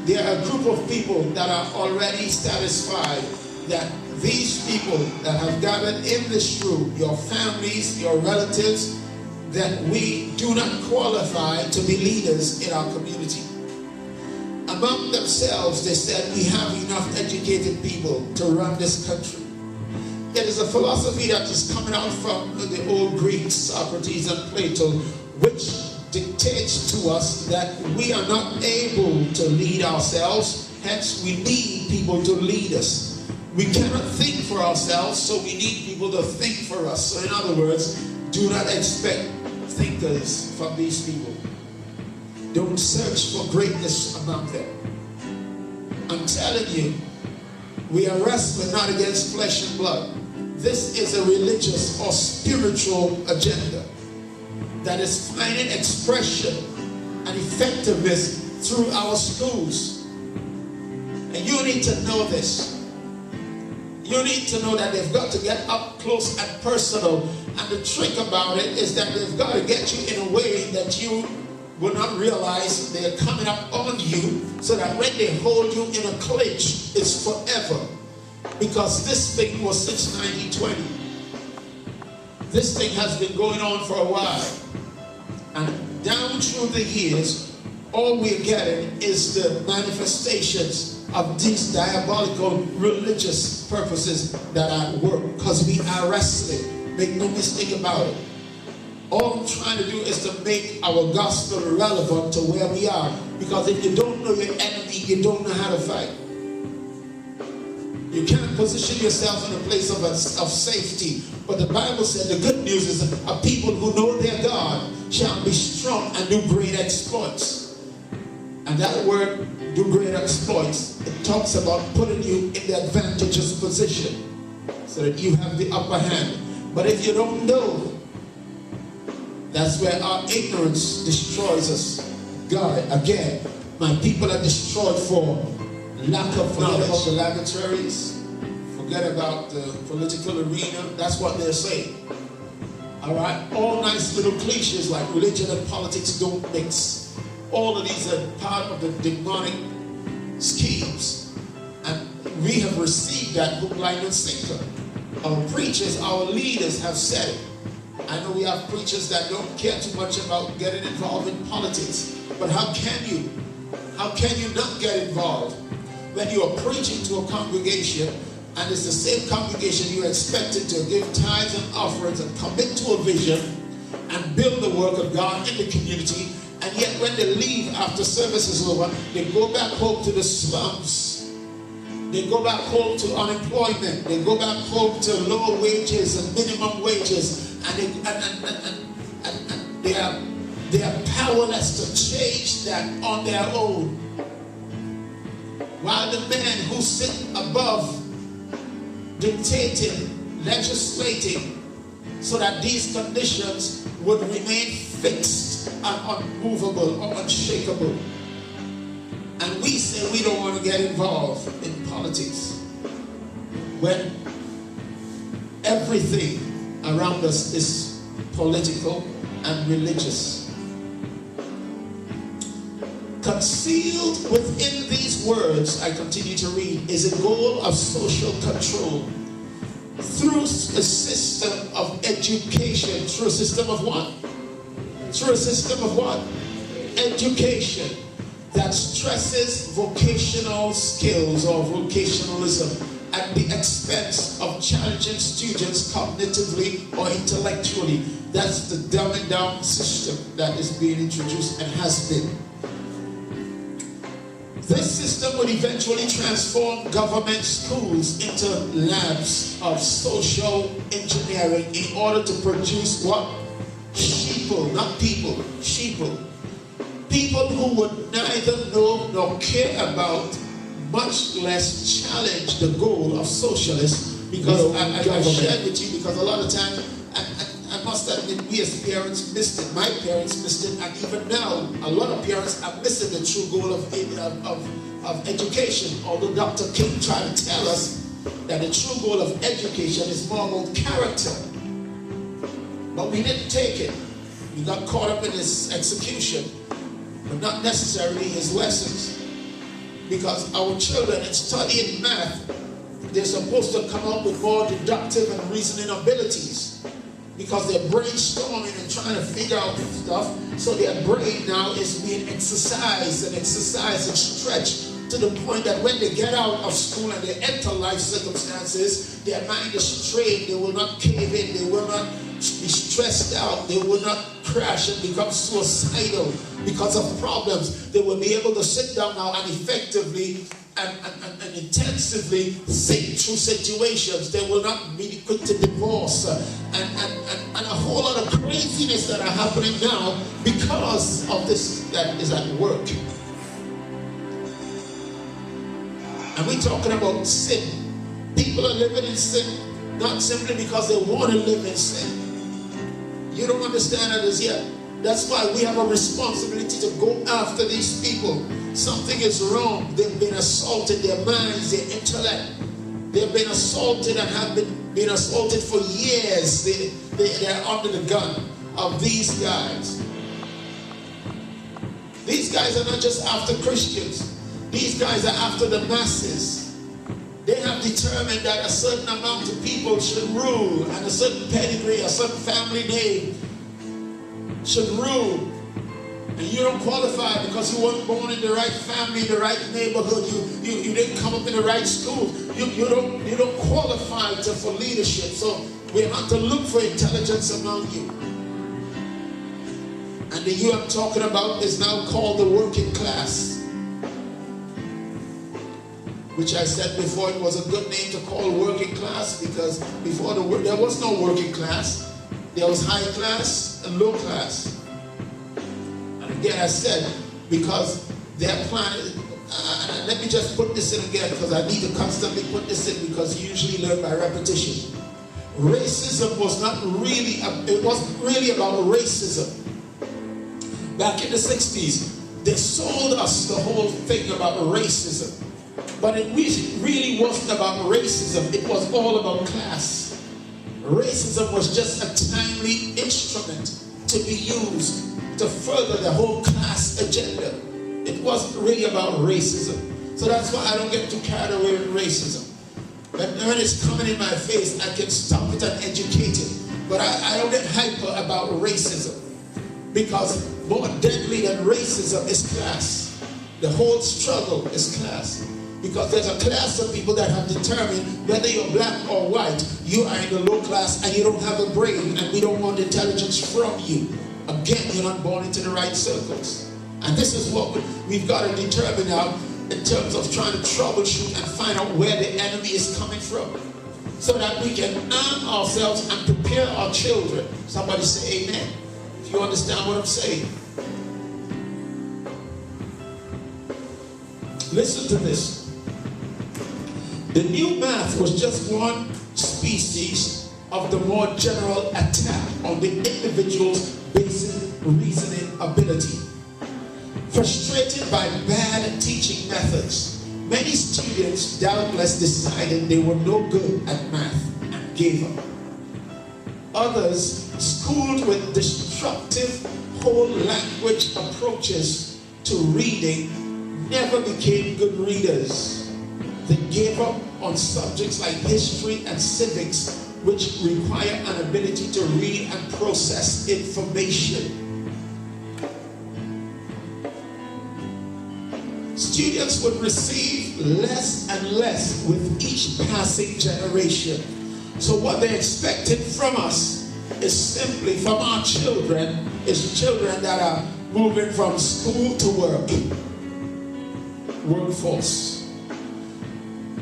there are a group of people that are already satisfied that these people that have gathered in this room, your families, your relatives, that we do not qualify to be leaders in our community. Among themselves, they said, we have enough educated people to run this country. It is a philosophy that is coming out from the old Greeks, Socrates and Plato, which dictates to us that we are not able to lead ourselves, hence we need people to lead us. We cannot think for ourselves, so we need people to think for us. So in other words, do not expect thinkers from these people. Don't search for greatness among them. I'm telling you, we are wrestling not against flesh and blood. This is a religious or spiritual agenda that is finding expression and effectiveness through our schools. And you need to know this. You need to know that they've got to get up close and personal. And the trick about it is that they've got to get you in a way that you will not realize they're coming up on you, so that when they hold you in a clinch, it's forever. Because this thing was since 1920. This thing has been going on for a while. And down through the years, all we're getting is the manifestations of these diabolical religious purposes that are at work, because we are wrestling. Make no mistake about it. All I'm trying to do is to make our gospel relevant to where we are, because if you don't know your enemy, you don't know how to fight. You can't position yourself in a place of safety. But the Bible said the good news is a people who know their God shall be strong and do great exploits. And that word, do great exploits, it talks about putting you in the advantageous position so that you have the upper hand. But if you don't know, that's where our ignorance destroys us. God, again, my people are destroyed for lack of knowledge. Forget about the laboratories, forget about the political arena. That's what they're saying. All right, all nice little cliches like religion and politics don't mix. All of these are part of the demonic schemes, and we have received that hook, line, and sinker. Our preachers, our leaders have said it. I know we have preachers that don't care too much about getting involved in politics, but how can you? How can you not get involved when you are preaching to a congregation, and it's the same congregation you're expected to give tithes and offerings and commit to a vision and build the work of God in the community, and yet when they leave after service is over, they go back home to the slums. They go back home to unemployment. They go back home to low wages and minimum wages, and they are powerless to change that on their own. While the men who sit above dictating, legislating, so that these conditions would remain fixed and unmovable or unshakable. And we say we don't want to get involved in politics when everything around us is political and religious. Concealed within these words, I continue to read, is a goal of social control through a system of education. Through a system of what? Through a system of what? Education that stresses vocational skills or vocationalism at the expense of challenging students cognitively or intellectually. That's the dumbing down system that is being introduced and has been. This system would eventually transform government schools into labs of social engineering in order to produce what? Sheeple, not people, sheeple. People who would neither know nor care about, much less challenge the goal of socialists. Because I shared with you, because a lot of times, I must admit, we as parents missed it. My parents missed it, and even now, a lot of parents are missing the true goal of education. Although Dr. King tried to tell us that the true goal of education is more about character. But we didn't take it. We got caught up in his execution, but not necessarily his lessons. Because our children, in studying math, they're supposed to come up with more deductive and reasoning abilities. Because they're brainstorming and trying to figure out stuff. So their brain now is being exercised and stretched to the point that when they get out of school and they enter life circumstances, their mind is trained. They will not cave in. They will not be stressed out. They will not crash and become suicidal because of problems. They will be able to sit down now and effectively and intensively think through situations. They will not be quick to divorce and a whole lot of craziness that are happening now because of this that is at work. And we're talking about sin. People are living in sin not simply because they want to live in sin. You don't understand that as yet. That's why we have a responsibility to go after these people. Something is wrong. They've been assaulted, their minds, their intellect. They've been assaulted and have been assaulted for years. They're under the gun of these guys. These guys are not just after Christians. These guys are after the masses. They have determined that a certain amount of people should rule, and a certain pedigree, a certain family name should rule. And you don't qualify because you weren't born in the right family, the right neighborhood. You didn't come up in the right school. You don't qualify for leadership. So we have to look for intelligence among you. And the you I'm talking about is now called the working class. Which I said before, it was a good name to call working class, because before there was no working class. There was high class and low class. And again, I said, because their plan, let me just put this in again, because I need to constantly put this in, because you usually learn by repetition. Racism was not really, it wasn't really about racism. Back in the 60s, they sold us the whole thing about racism. But it really wasn't about racism. It was all about class. Racism was just a timely instrument to be used to further the whole class agenda. It wasn't really about racism. So that's why I don't get too carried away with racism. But when it's coming in my face, I can stop it and educate it. But I don't get hyper about racism. Because more deadly than racism is class. The whole struggle is class. Because there's a class of people that have determined whether you're black or white, you are in the low class and you don't have a brain, and we don't want intelligence from you. Again, you're not born into the right circles. And this is what we've got to determine now in terms of trying to troubleshoot and find out where the enemy is coming from, so that we can arm ourselves and prepare our children. Somebody say amen, if you understand what I'm saying. Listen to this. The new math was just one species of the more general attack on the individual's basic reasoning ability. Frustrated by bad teaching methods, many students doubtless decided they were no good at math and gave up. Others, schooled with destructive whole language approaches to reading, never became good readers. They gave up on subjects like history and civics, which require an ability to read and process information. Students would receive less and less with each passing generation. So what they expected from us is simply, from our children, is children that are moving from school to work. Workforce.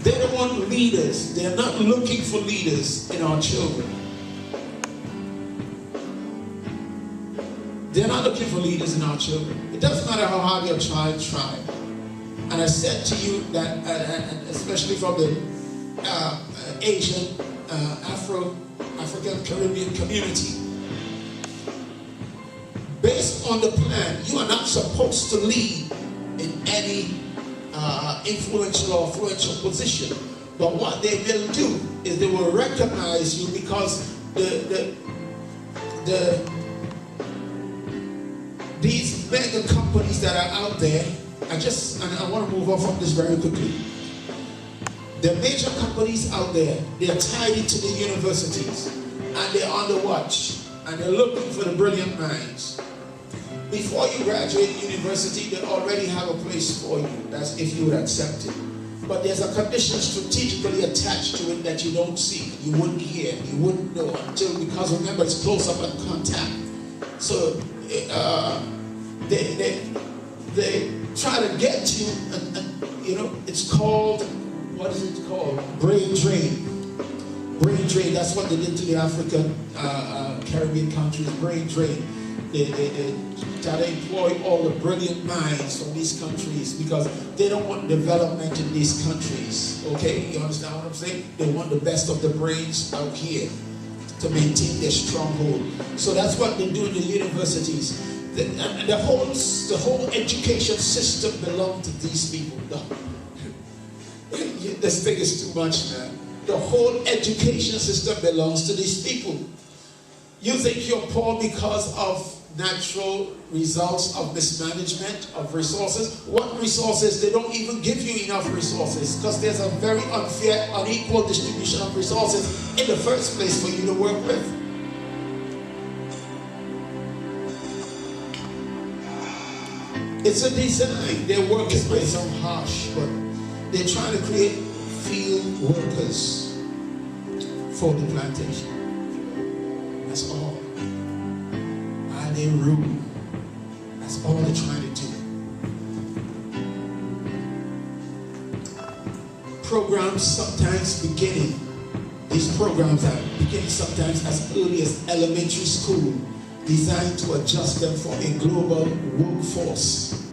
They don't want leaders. They're not looking for leaders in our children. They're not looking for leaders in our children. It doesn't matter how hard your child tries. And I said to you that, especially from the Asian, African Caribbean community, based on the plan, you are not supposed to lead in any influential or influential position. But what they will do is they will recognize you, because these mega companies that are out there I want to move on from this very quickly. The major companies out there, they're tied into the universities, and they're on the watch, and they're looking for the brilliant minds. Before you graduate university, they already have a place for you. That's if you would accept it. But there's a condition strategically attached to it that you don't see, you wouldn't hear, you wouldn't know until, because remember, it's close up and contact. So they try to get you, and you know, it's called, what is it called? Brain drain. Brain drain, that's what they did to the African, Caribbean countries, brain drain. They try to employ all the brilliant minds from these countries because they don't want development in these countries. Okay, you understand what I'm saying? They want the best of the brains out here to maintain their stronghold. So that's what they do in the universities. The whole education system belongs to these people. This thing is too much, man. The whole education system belongs to these people. You think you're poor because of natural results of mismanagement of resources? What resources? They don't even give you enough resources because there's a very unfair, unequal distribution of resources in the first place for you to work with. It's a design. Their work is very so harsh, but they're trying to create field workers for the plantation. That's all. While they rule, that's all they're trying to do. Programs sometimes beginning, these programs are beginning sometimes as early as elementary school, designed to adjust them for a global workforce.